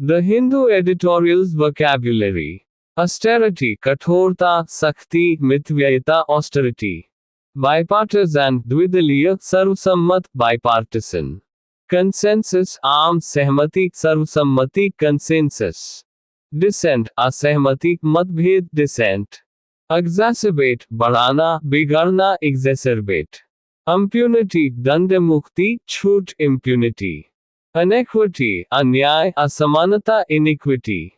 The Hindu editorial's vocabulary. Austerity, कठोरता, सख्ती, मितव्ययिता, austerity. Bipartisan, द्विदलीय, सर्वसम्मत, bipartisan. Consensus, आम सहमति, सर्वसम्मति, consensus. Dissent, असहमति, मतभेद, dissent. Exacerbate, बढ़ाना, बिगड़ना, exacerbate. Impunity, दंड मुक्ति, छूट, impunity. Inequity, अन्याय, असमानता, iniquity.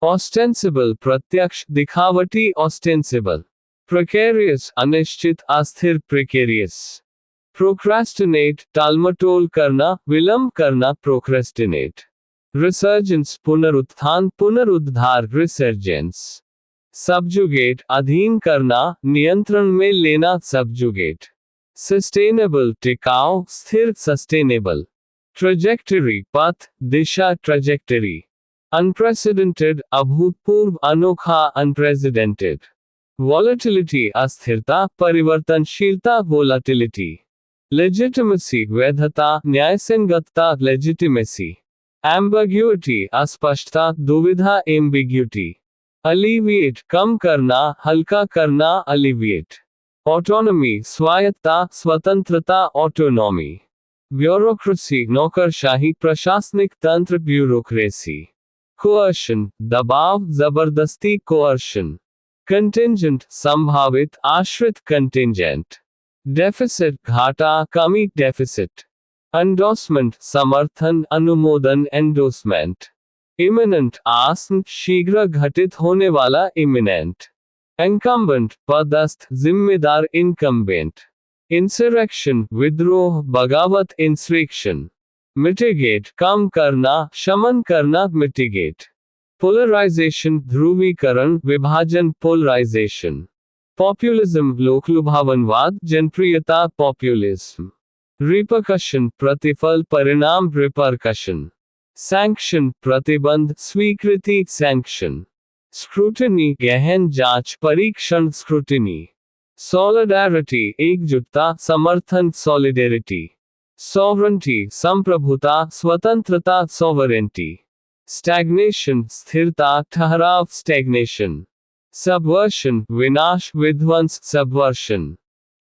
Ostensible, प्रत्यक्ष, दिखावटी, ostensible. Precarious, अनिश्चित, अस्थिर, precarious. Procrastinate, टालमटोल करना, विलंब करना, procrastinate. Resurgence, पुनरुत्थान, पुनरुद्धार, resurgence. Subjugate, अधीन करना, नियंत्रण में लेना, subjugate. Sustainable, टिकाऊ, स्थिर, sustainable. Trajectory, पथ, दिशा, trajectory. Unprecedented, अभूतपूर्व, अनोखा, unprecedented. Volatility, अस्थिरता, परिवर्तनशीलता, volatility. Legitimacy, वैधता, न्यायसंगतता, legitimacy. Ambiguity, अस्पष्टता, दुविधा, ambiguity. Alleviate, कम करना, हल्का करना, alleviate. Autonomy, स्वायत्तता, स्वतंत्रता, autonomy. Bureaucracy, नौकरशाही, प्रशासनिक तंत्र, bureaucracy. Coercion, दबाव, जबरदस्ती, coercion. Contingent, संभावित, आश्रित, contingent. Deficit, घाटा, कमी, deficit. Endorsement, समर्थन, अनुमोदन, endorsement. Imminent, आसन, शीघ्र घटित होने वाला, imminent. Incumbent, पदस्थ, जिम्मेदार, incumbent. Insurrection, विद्रोह, बगावत, insurrection. Mitigate, कम करना, शमन करना, mitigate. Polarization, ध्रुवीकरण, विभाजन, polarization. Populism, लोकलुभावनवाद, जनप्रियता, populism. Repercussion, प्रतिफल, परिणाम, repercussion. Sanction, प्रतिबंध, स्वीकृति, sanction. Scrutiny, गहन जांच, परीक्षण, scrutiny. Solidarity, एकजुटता, समर्थन, solidarity. Sovereignty, संप्रभुता, स्वतंत्रता, sovereignty. Stagnation, स्थिरता, ठहराव, stagnation. Subversion, विनाश, विध्वंस, subversion.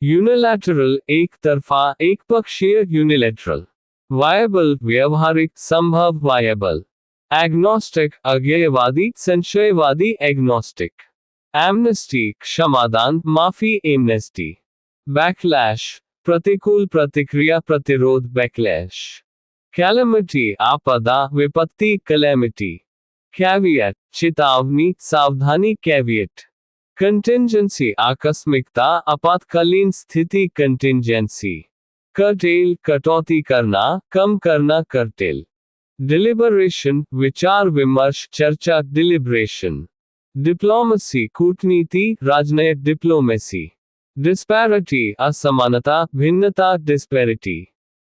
Unilateral, एक तरफा, एकपक्षीय, unilateral. Viable, व्यवहारिक, संभव, viable. Agnostic, अज्ञेयवादी, संशयवादी, agnostic. Amnesty, क्षमादान, माफी, amnesty. Backlash, प्रतिकूल प्रतिक्रिया, प्रतिरोध, backlash. Calamity, आपदा, विपत्ति, calamity. Caveat, चेतावनी, सावधानी, caveat. Contingency, आकस्मिकता, आपातकालीन स्थिति, contingency. Curtail, कटौती करना, कम करना, curtail. Deliberation, विचार विमर्श, चर्चा, deliberation. Diplomacy, कूटनीति, राजनयिक, diplomacy. Disparity, असमानता, भिन्नता, disparity.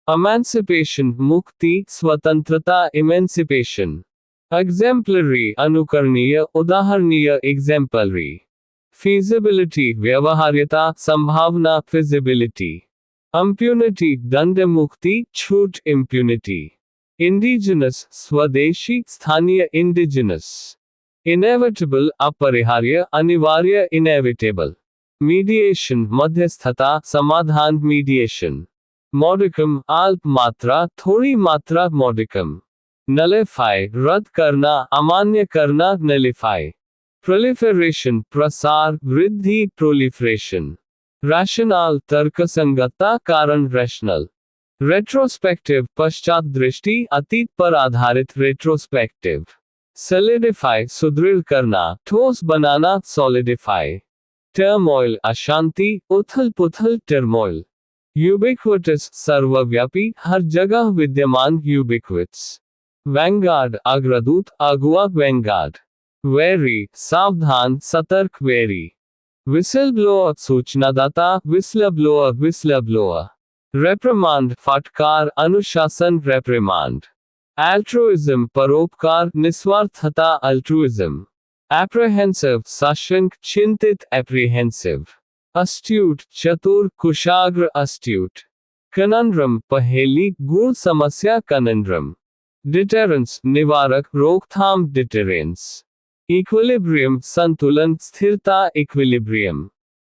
Emancipation, मुक्ति, स्वतंत्रता, emancipation. Exemplary, अनुकरणीय, उदाहरणीय, exemplary. Feasibility, व्यवहार्यता, संभावना, feasibility. Impunity, दंड मुक्ति, छूट, impunity. Indigenous, स्वदेशी, स्थानीय, indigenous. Inevitable, अपरिहार्य, अनिवार्य, inevitable. Mediation, मध्यस्थता, समाधान, mediation. Modicum, अल्प मात्रा, थोड़ी मात्रा, modicum. Nullify, रद्द करना, अमान्य करना, nullify. Proliferation, प्रसार, वृद्धि, proliferation. Rationale, तर्कसंगतता, कारण, rational. Retrospective, पश्चात दृष्टि, अतीत पर आधारित, retrospective. Solidify, सुदृढ़ करना, ठोस बनाना, solidify. Turmoil, अशांति, उथल पुथल, turmoil. Ubiquitous, सर्वव्यापी, हर जगह विद्यमान, ubiquitous. Vanguard, अग्रदूत, अगुआ, vanguard. Wary, सावधान, सतर्क, wary. Whistleblower, सूचनादाता, whistleblower, whistleblower. Reprimand, फटकार, अनुशासन, reprimand. Altruism, परोपकार, निस्वार्थता, altruism. Apprehensive, सशंक, चिंतित, apprehensive. Astute, चतुर, कुशाग्र, astute. Conundrum, पहेली, गूढ़ समस्या, conundrum. डिटेरेंस निवारक रोकथाम डिटेरेंस, इक्विलिब्रियम संतुलन स्थिरता इक्विलिब्रियम,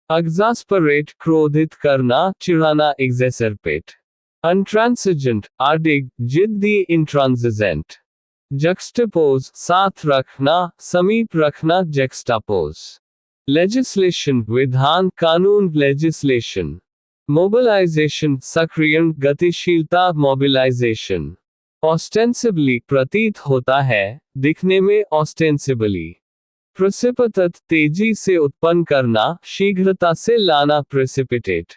एक्सास्परेट क्रोधित करना चिढ़ाना एक्सेसरपेट, अनट्रांसिजेंट अडिग जिद्दी इंट्रांसिजेंट, जक्सटापोज साथ रखना समीप रखना जक्सटापोज, लेजिस्लेशन विधान कानून लेजिस्लेशन, मोबिलाइजेशन सक्रियण गतिशीलता मोबिलाइजेशन, ऑस्टेंसिबली प्रतीत होता है दिखने में ऑस्टेंसिबली, प्रेसिपिटेट तेजी से उत्पन्न करना शीघ्रता से लाना प्रेसिपिटेट,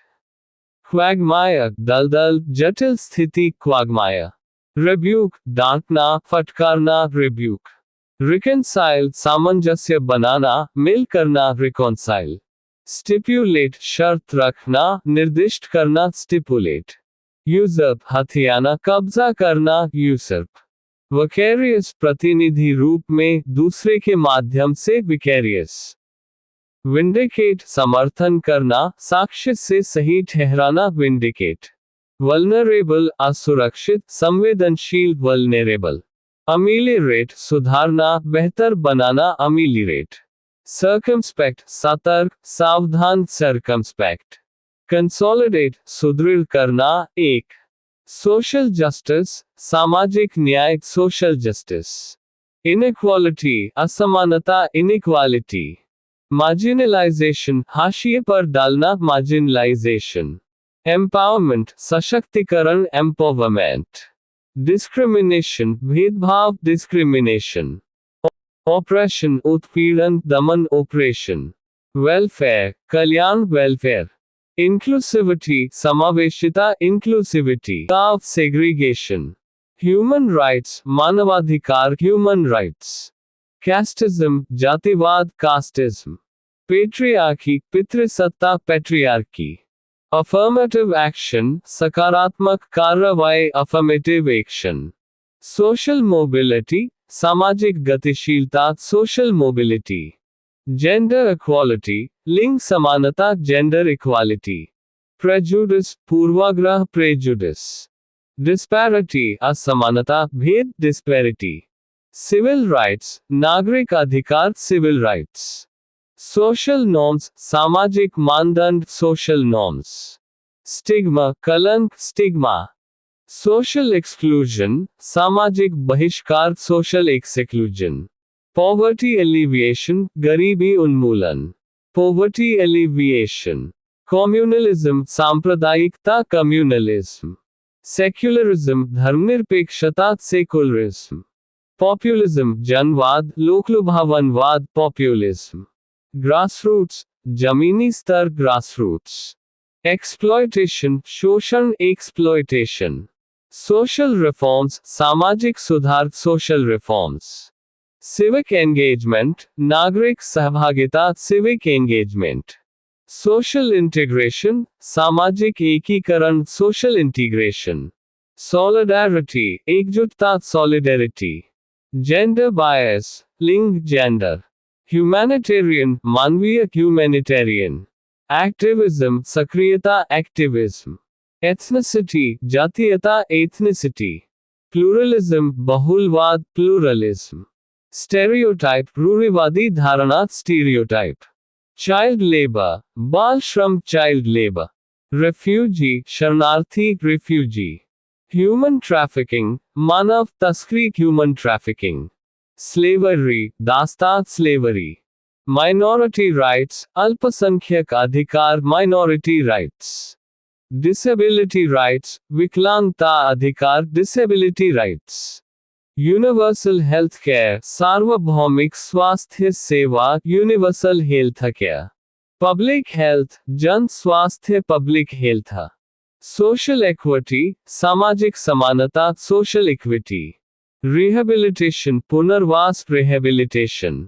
क्वैगमायर दलदल जटिल स्थिति क्वागमायर, रिब्यूक डांटना फटकारना रिब्यूक, रिकंसाइल सामंजस्य बनाना मिल करना रिकॉन्साइल, स्टिपुलेट शर्त रखना निर्दिष्ट करना स्टिपुलेट, यूजर्प हथियाना कब्जा करना यूसर्प, विकेरियस प्रतिनिधि रूप में दूसरे के माध्यम से विकेरियस, विंडिकेट समर्थन करना साक्ष्य से सही ठहराना विंडिकेट, वल्नरेबल असुरक्षित संवेदनशील वल्नरेबल, अमीलिरेट सुधारना बेहतर बनाना अमीलिरेट, सर्कमस्पेक्ट सतर्क सावधान सर्कमस्पेक्ट, कंसोलिडेट सुदृढ़ करना एक, सोशल जस्टिस सामाजिक न्याय सोशल जस्टिस, इनइक्वालिटी असमानता इनइक्वालिटी, मार्जिनलाइजेशन हाशिए पर डालना मार्जिनलाइजेशन, एम्पावरमेंट सशक्तिकरण एम्पावरमेंट, डिस्क्रिमिनेशन भेदभाव डिस्क्रिमिनेशन, ऑपरेशन उत्पीड़न दमन ऑपरेशन, वेलफेयर कल्याण वेलफेयर, इंक्लूसिविटी समावेशिता इंक्लूसिविटी काव सेग्रीगेशन, ह्यूमन राइट्स मानवाधिकार ह्यूमन राइट्स, कैस्टिज्म जातिवाद कास्टिज्म, पेट्रियार्की पितृसत्ता पेट्रियार्की, अफर्मेटिव एक्शन सकारात्मक कार्रवाई अफर्मेटिव एक्शन, सोशल मोबिलिटी सामाजिक गतिशीलता सोशल मोबिलिटी, जेंडर इक्वालिटी लिंग समानता जेंडर इक्वालिटी, प्रेजुडिस पूर्वाग्रह प्रेजुडिस, डिस्पैरिटी असमानता भेद डिस्पैरिटी, सिविल राइट्स नागरिक अधिकार सिविल राइट्स, सोशल नॉर्म्स सामाजिक मानदंड सोशल नॉर्म्स, स्टिग्मा कलंक स्टिग्मा, सोशल एक्सक्लूजन सामाजिक बहिष्कार सोशल एक्सक्लूजन, पॉवर्टी एलिविएशन गरीबी उन्मूलन, पॉवर्टी एलिविएशन, कम्युनलिज्म सांप्रदायिकता कम्युनलिज्म, सेक्युलरिज्म धर्मनिरपेक्षता सेकुलरिज्म, पॉपुलिज्म जनवाद लोकलुभावनवाद पॉपुलिज्म, ग्रासरूट्स जमीनी स्तर ग्रासरूट्स, एक्सप्लॉयटेशन शोषण एक्सप्लॉयटेशन, सोशल रिफॉर्म्स सामाजिक सुधार सोशल रिफॉर्म्स, सिविक एंगेजमेंट नागरिक सहभागिता सिविक एंगेजमेंट, सोशल इंटीग्रेशन सामाजिक एकीकरण सोशल इंटीग्रेशन, सॉलिडारिटी एकजुटता सॉलिडेरिटी, जेंडर बायस लिंग जेंडर, ह्यूमैनिटेरियन मानवीय ह्यूमैनिटेरियन, एक्टिविज्म सक्रियता एक्टिविज्म, एथनिसिटी जातीयता एथनिसिटी, प्लूरलिज्म बहुलवाद प्लूरलिज्म, स्टेरियोटाइप रूढ़िवादी धारणा स्टीरियोटाइप, चाइल्ड लेबर बाल श्रम चाइल्ड लेबर, रेफ्यूजी शरणार्थी रिफ्यूजी, ह्यूमन ट्रैफिकिंग मानव तस्करी ह्यूमन ट्रैफिकिंग, स्लेवरी दास्तान स्लेवरी, माइनॉरिटी राइट्स अल्पसंख्यक अधिकार माइनॉरिटी राइट्स, डिसेबिलिटी राइट्स विकलांगता अधिकार disability rights, universal health care सार्वभौमिक स्वास्थ्य सेवा universal health care, public health जन स्वास्थ्य पब्लिक हेल्थ, सोशल इक्विटी सामाजिक समानता सोशल इक्विटी, रिहेबिलिटेशन पुनर्वास रिहेबिलिटेशन,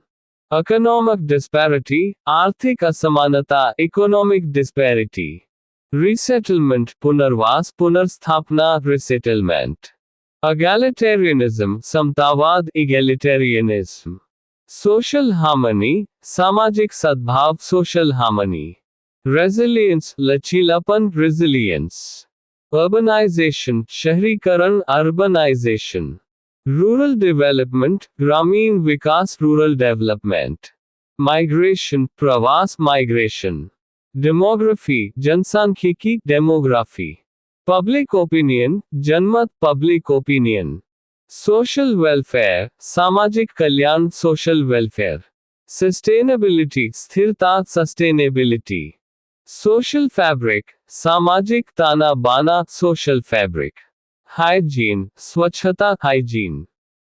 इकोनॉमिक डिस्पैरिटी आर्थिक असमानता इकोनॉमिक डिस्पैरिटी, रिसेटलमेंट पुनर्वास पुनर्स्थापना रिसेटलमेंट, एगैलिटेरियनिज्म समतावाद इगैलिटेरियनिज्म, सोशल हार्मनी सामाजिक सद्भाव सोशल हार्मनी, रेजिलियंस लचीलापन रेजिलियंस, अर्बनाइजेशन शहरीकरण अर्बनाइजेशन, रूरल डेवलपमेंट ग्रामीण विकास रूरल डेवलपमेंट, माइग्रेशन प्रवास माइग्रेशन, डेमोग्राफी जनसांख्यिकी डेमोग्राफी, पब्लिक ओपिनियन जनमत पब्लिक ओपिनियन, सोशल वेलफेयर सामाजिक कल्याण सोशल वेलफेयर, सस्टेनेबिलिटी स्थिरता सस्टेनेबिलिटी, सोशल फैब्रिक सामाजिक ताना बाना सोशल फैब्रिक, हाइजीन स्वच्छता हाइजीन,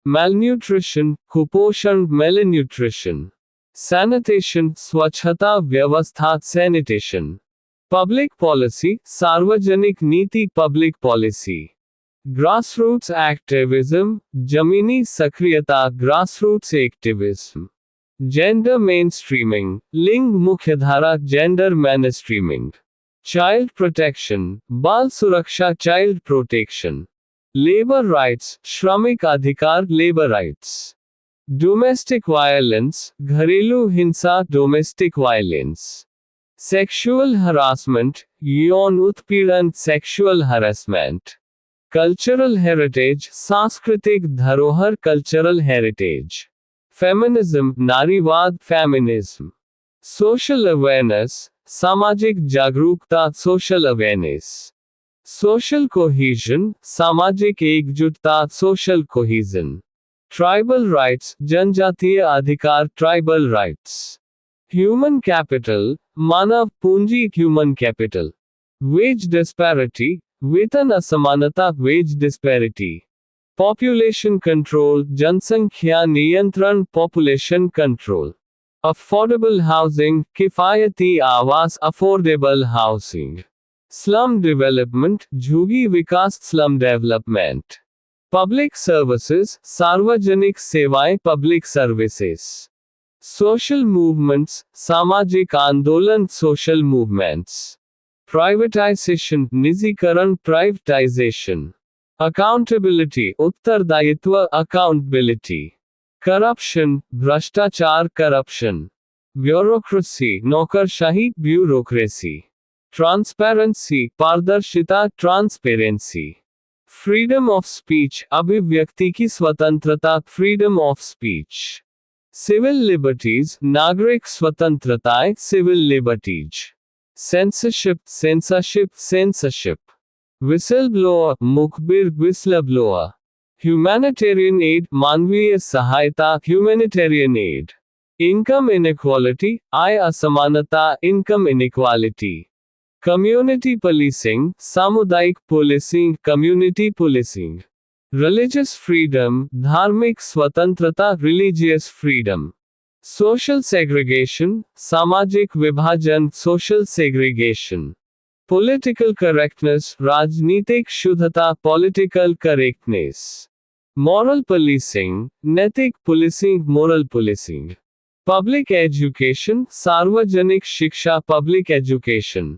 malnutrition कुपोषण malnutrition, sanitation स्वच्छता व्यवस्था sanitation, public policy सार्वजनिक नीति public policy, grassroots activism जमीनी सक्रियता grassroots activism, जेंडर मेनस्ट्रीमिंग लिंग मुख्यधारा जेंडर mainstreaming, चाइल्ड प्रोटेक्शन बाल सुरक्षा चाइल्ड प्रोटेक्शन, लेबर राइट्स श्रमिक अधिकार लेबर राइट्स, डोमेस्टिक वायलेंस घरेलू हिंसा डोमेस्टिक वायलेंस, सेक्सुअल हरासमेंट यौन उत्पीड़न सेक्सुअल हरासमेंट, कल्चरल हेरिटेज सांस्कृतिक धरोहर कल्चरल हेरिटेज, फेमिनिज्म नारीवाद फेमिनिज्म, सोशल अवेयरनेस सामाजिक जागरूकता सोशल अवेयरनेस, सोशल कोहीजन सामाजिक एकजुटता सोशल कोहीजन, ट्राइबल राइट्स जनजातीय अधिकार ट्राइबल राइट्स, ह्यूमन कैपिटल मानव पूंजी ह्यूमन कैपिटल, वेज डिस्पैरिटी वेतन असमानता वेज डिस्पैरिटी, पॉपुलेशन कंट्रोल जनसंख्या नियंत्रण पॉपुलेशन कंट्रोल, अफोर्डेबल हाउसिंग किफायती आवास अफोर्डेबल हाउसिंग, स्लम डेवलपमेंट झुग्गी विकास स्लम डेवलपमेंट, पब्लिक सर्विसेज सार्वजनिक सेवाएं पब्लिक सर्विसेज, सोशल मूवमेंट्स सामाजिक आंदोलन सोशल मूवमेंट्स, प्राइवेटाइजेशन निजीकरण प्राइवेटाइजेशन, अकाउंटेबिलिटी उत्तरदायित्व अकाउंटेबिलिटी, करप्शन भ्रष्टाचार करप्शन, ब्यूरोक्रेसी नौकरशाही ब्यूरोक्रेसी, ट्रांसपेरेंसी पारदर्शिता ट्रांसपेरेंसी, फ्रीडम ऑफ स्पीच अभिव्यक्ति की स्वतंत्रता freedom of speech, civil liberties नागरिक स्वतंत्रताएं civil liberties, censorship censorship censorship, whistleblower मुखबिर whistleblower, humanitarian aid मानवीय सहायता humanitarian aid, income inequality आय असमानता income inequality, community policing सामुदायिक policing community policing, religious freedom धार्मिक स्वतंत्रता religious freedom, social segregation सामाजिक विभाजन social segregation, पॉलिटिकल करेक्टनेस राजनीतिक शुद्धता पॉलिटिकल करेक्टनेस, मॉरल पुलिसिंग नैतिक policing moral policing, public education सार्वजनिक शिक्षा पब्लिक एजुकेशन,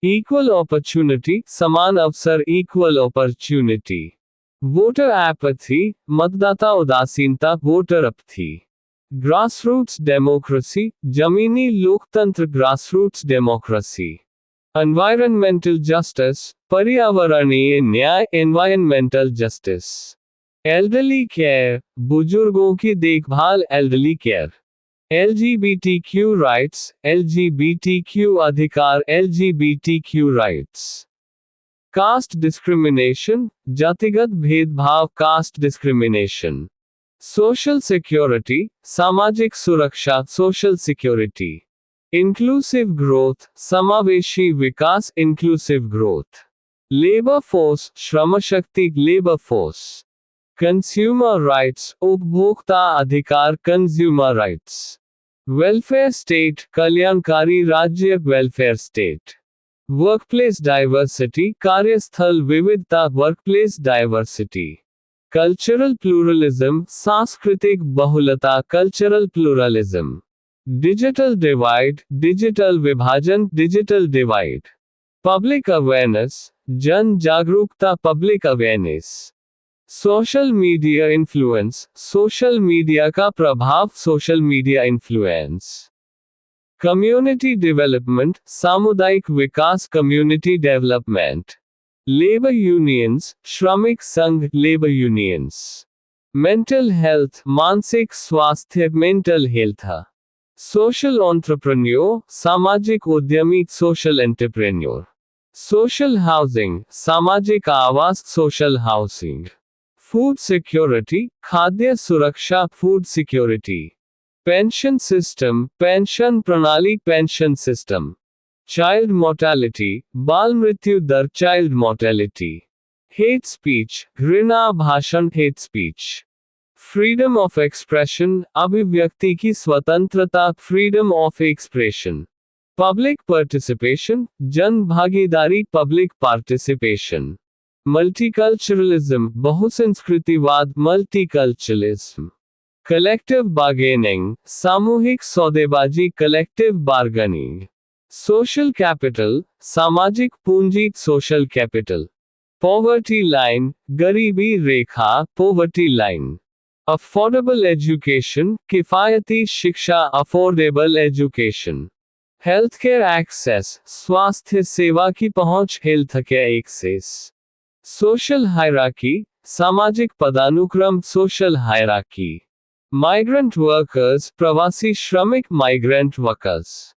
इक्वल अपॉर्चुनिटी समान अवसर इक्वल अपॉर्चुनिटी, वोटर एपैथी मतदाता उदासीनता वोटर अपथी, ग्रासरूट्स डेमोक्रेसी जमीनी लोकतंत्र ग्रासरूट्स डेमोक्रेसी, एनवायरमेंटल जस्टिस पर्यावरणीय न्याय एनवायरमेंटल जस्टिस, एल्डरली केयर बुजुर्गों की देखभाल elderly care, LGBTQ rights LGBTQ अधिकार एलजीबीटीक्यू राइट्स, कास्ट डिस्क्रिमिनेशन जातिगत भेदभाव कास्ट डिस्क्रिमिनेशन, सोशल सिक्योरिटी सामाजिक सुरक्षा सोशल सिक्योरिटी, इंक्लूसिव ग्रोथ समावेशी विकास इंक्लूसिव ग्रोथ, लेबर फोर्स श्रमशक्ति लेबर फोर्स, कंज्यूमर राइट्स उपभोक्ता अधिकार कंज्यूमर राइट्स, वेलफेयर स्टेट कल्याणकारी राज्य वेलफेयर स्टेट, वर्कप्लेस डाइवर्सिटी कार्यस्थल विविधता वर्कप्लेस डाइवर्सिटी, कल्चरल प्लूरलिज्म सांस्कृतिक बहुलता cultural pluralism, digital divide digital विभाजन डिजिटल डिवाइड, पब्लिक अवेयरनेस जन जागरूकता public awareness, social media influence social media का प्रभाव social media influence, community development सामुदायिक विकास कम्युनिटी डेवलपमेंट, लेबर यूनियंस श्रमिक संघ लेबर यूनियंस, मेंटल हेल्थ मानसिक स्वास्थ्य मेंटल हेल्थ। सोशल एंटरप्रेन्योर सामाजिक उद्यमी सोशल एंटरप्रेन्योर। सोशल हाउसिंग सामाजिक आवास सोशल हाउसिंग। फूड सिक्योरिटी खाद्य सुरक्षा food security. Pension system pension प्रणाली पेंशन सिस्टम। चाइल्ड मोर्टालिटी बाल मृत्यु दर चाइल्ड मोर्टेलिटी। हेट स्पीच घृणा भाषण hate speech. Freedom of expression अभिव्यक्ति की स्वतंत्रता freedom of expression. Public participation जन भागीदारी पब्लिक पार्टिसिपेशन। मल्टीकल्चरलिज्म बहुसंस्कृतिवाद मल्टीकल्चरलिज्म। कलेक्टिव बार्गेनिंग सामूहिक सौदेबाजी कलेक्टिव बार्गेनिंग। सोशल कैपिटल सामाजिक पूंजी सोशल कैपिटल। पॉवर्टी लाइन गरीबी रेखा पॉवर्टी लाइन। अफोर्डेबल एजुकेशन किफायती शिक्षा affordable education. Health care access स्वास्थ्य सेवा की पहुंच health care access. Social hierarchy सामाजिक पदानुक्रम सोशल हायरार्की। माइग्रेंट वर्कर्स प्रवासी श्रमिक माइग्रेंट वर्कर्स।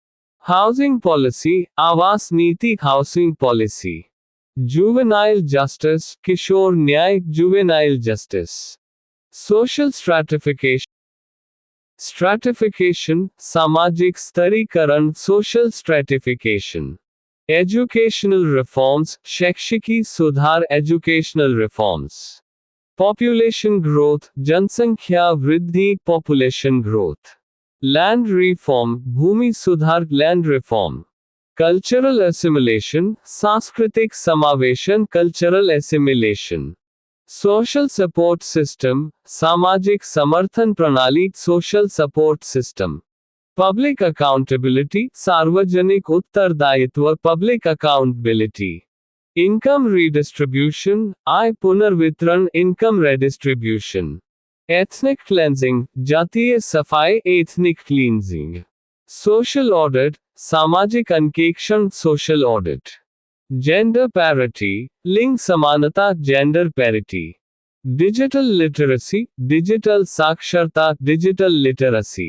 हाउसिंग पॉलिसी आवास नीति हाउसिंग पॉलिसी। जुवेनाइल जस्टिस किशोर न्याय juvenile justice. Social stratification stratification सामाजिक स्तरीकरण सोशल स्ट्रैटिफिकेशन। एजुकेशनल रिफॉर्म्स शैक्षिकी सुधार एजुकेशनल रिफॉर्म्स। पॉपुलेशन ग्रोथ जनसंख्या वृद्धि पॉपुलेशन ग्रोथ। लैंड रिफॉर्म भूमि सुधार लैंड रिफॉर्म। कल्चरल एसिमिलेशन सांस्कृतिक समावेशन cultural assimilation. Social support system सामाजिक समर्थन प्रणाली social support system. Public accountability सार्वजनिक उत्तरदायित्व पब्लिक अकाउंटेबिलिटी। इनकम रीडिस्ट्रीब्यूशन आय पुनर्वितरण इनकम रेडिस्ट्रीब्यूशन। एथनिक क्लेंजिंग जातीय सफाई एथनिक क्लींजिंग। सोशल ऑडिट सामाजिक अंकेक्षण सोशल ऑडिट। जेंडर पैरिटी लिंग समानता gender parity. Digital literacy digital साक्षरता डिजिटल लिटरेसी।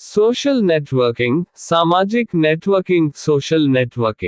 सोशल नेटवर्किंग सामाजिक नेटवर्किंग सोशल नेटवर्किंग।